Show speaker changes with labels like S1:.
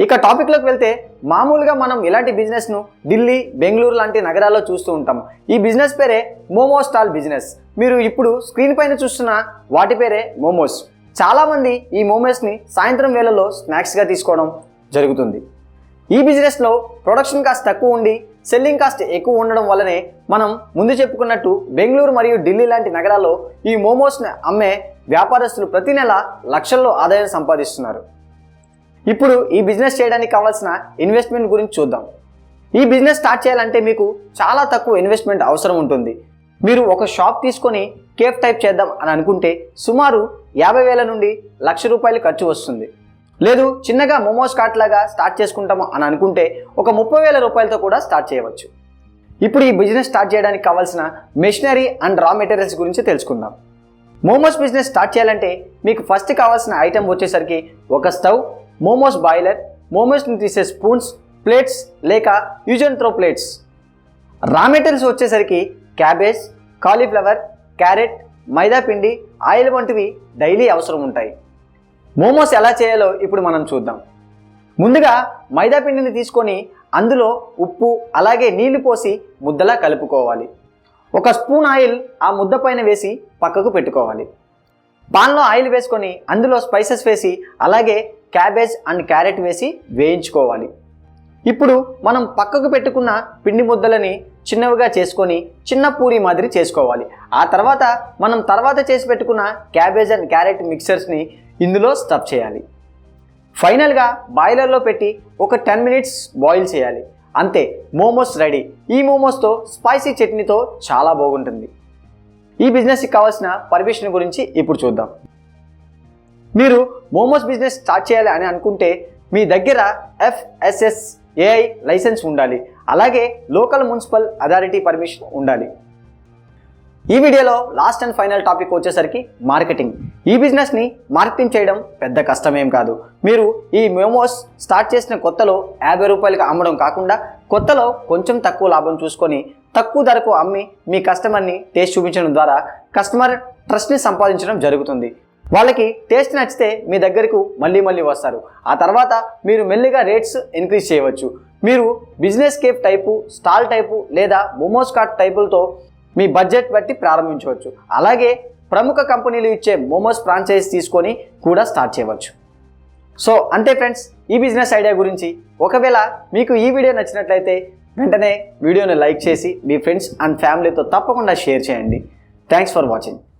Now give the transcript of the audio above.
S1: ఇక టాపిక్లోకి వెళ్తే మామూలుగా మనం ఇలాంటి బిజినెస్ను ఢిల్లీ, బెంగళూరు లాంటి నగరాల్లో చూస్తూ ఉంటాం. ఈ బిజినెస్ పేరే మోమో స్టాల్ బిజినెస్. మీరు ఇప్పుడు స్క్రీన్ పైన చూస్తున్న వాటి పేరే మోమోస్. చాలామంది ఈ మోమోస్ని సాయంత్రం వేళల్లో స్నాక్స్గా తీసుకోవడం జరుగుతుంది. ఈ బిజినెస్లో ప్రొడక్షన్ కాస్ట్ తక్కువ ఉండి సెల్లింగ్ కాస్ట్ ఎక్కువ ఉండడం వల్లనే మనం ముందు చెప్పుకున్నట్టు బెంగళూరు మరియు ఢిల్లీ లాంటి నగరాల్లో ఈ మోమోస్ని అమ్మే వ్యాపారస్తులు ప్రతి నెల లక్షల్లో ఆదాయం సంపాదిస్తున్నారు. ఇప్పుడు ఈ బిజినెస్ చేయడానికి కావాల్సిన ఇన్వెస్ట్మెంట్ గురించి చూద్దాం. ఈ బిజినెస్ స్టార్ట్ చేయాలంటే మీకు చాలా తక్కువ ఇన్వెస్ట్మెంట్ అవసరం ఉంటుంది. మీరు ఒక షాప్ తీసుకొని కేఫ్ టైప్ చేద్దాం అని అనుకుంటే సుమారు 50,000 నుండి ₹1,00,000 ఖర్చు వస్తుంది. లేదు చిన్నగా మోమోస్ కార్ట్ లాగా స్టార్ట్ చేసుకుంటాము అని అనుకుంటే ఒక ₹30,000తో కూడా స్టార్ట్ చేయవచ్చు. ఇప్పుడు ఈ బిజినెస్ స్టార్ట్ చేయడానికి కావాల్సిన మెషినరీ అండ్ రా మెటీరియల్స్ గురించి తెలుసుకుందాం. మోమోస్ బిజినెస్ స్టార్ట్ చేయాలంటే మీకు ఫస్ట్ కావాల్సిన ఐటెం వచ్చేసరికి ఒక స్టవ్, మోమోస్ బాయిలర్, మోమోస్ని తీసే స్పూన్స్, ప్లేట్స్ లేక యూజ్ అండ్ త్రో ప్లేట్స్. రా మెటీరియల్స్ వచ్చేసరికి క్యాబేజ్, కాలీఫ్లవర్, క్యారెట్, మైదా పిండి, ఆయిల్ వంటివి డైలీ అవసరం ఉంటాయి. మోమోస్ ఎలా చేయాలో ఇప్పుడు మనం చూద్దాం. ముందుగా మైదా పిండిని తీసుకొని అందులో ఉప్పు అలాగే నీళ్లు పోసి ముద్దలా కలుపుకోవాలి. ఒక స్పూన్ ఆయిల్ ఆ ముద్ద పైన వేసి పక్కకు పెట్టుకోవాలి. పాన్లో ఆయిల్ వేసుకొని అందులో స్పైసెస్ వేసి అలాగే క్యాబేజ్ అండ్ క్యారెట్ వేసి వేయించుకోవాలి. ఇప్పుడు మనం పక్కకు పెట్టుకున్న పిండి ముద్దలని చిన్నవిగా చేసుకొని చిన్న పూరి మాదిరి చేసుకోవాలి. ఆ తర్వాత మనం చేసి పెట్టుకున్న క్యాబేజ్ అండ్ క్యారెట్ మిక్సర్స్ని ఇందులో స్టఫ్ చేయాలి. ఫైనల్గా బాయిలర్లో పెట్టి ఒక 10 minutes బాయిల్ చేయాలి. అంతే, మోమోస్ రెడీ. ఈ మోమోస్తో స్పైసీ చట్నీతో చాలా బాగుంటుంది. ఈ బిజినెస్కి కావాల్సిన పర్మిషన్ గురించి ఇప్పుడు చూద్దాం. మీరు మోమోస్ బిజినెస్ స్టార్ట్ చేయాలి అని అనుకుంటే మీ దగ్గర FSSAI లైసెన్స్ ఉండాలి. అలాగే లోకల్ మున్సిపల్ అథారిటీ పర్మిషన్ ఉండాలి. ఈ వీడియోలో లాస్ట్ అండ్ ఫైనల్ టాపిక్ వచ్చేసరికి మార్కెటింగ్. ఈ బిజినెస్ని మార్కెటింగ్ చేయడం పెద్ద కష్టమేం కాదు. మీరు ఈ మోమోస్ స్టార్ట్ చేసిన కొత్తలో ₹50కి అమ్మడం కాకుండా కొత్తలో కొంచెం తక్కువ లాభం చూసుకొని తక్కువ ధరకు అమ్మి మీ కస్టమర్ని టేస్ట్ చూపించడం ద్వారా కస్టమర్ ట్రస్ట్ని సంపాదించడం జరుగుతుంది. వాళ్ళకి టేస్ట్ నచ్చితే మీ దగ్గరకు మళ్ళీ వస్తారు. ఆ తర్వాత మీరు మెల్లిగా రేట్స్ ఇంక్రీజ్ చేయవచ్చు. మీరు business cafe type, stall type లేదా మోమోస్ కార్ట్ టైపులతో మీ బడ్జెట్ బట్టి ప్రారంభించవచ్చు. అలాగే ప్రముఖ కంపెనీలు ఇచ్చే మోమోస్ ఫ్రాంచైజ్ తీసుకొని కూడా స్టార్ట్ చేయవచ్చు. సో అంతే ఫ్రెండ్స్ ఈ బిజినెస్ ఐడియా గురించి. ఒకవేళ మీకు ఈ వీడియో నచ్చినట్లయితే వెంటనే వీడియోని లైక్ చేసి మీ ఫ్రెండ్స్ అండ్ ఫ్యామిలీతో తప్పకుండా షేర్ చేయండి. Thanks for watching.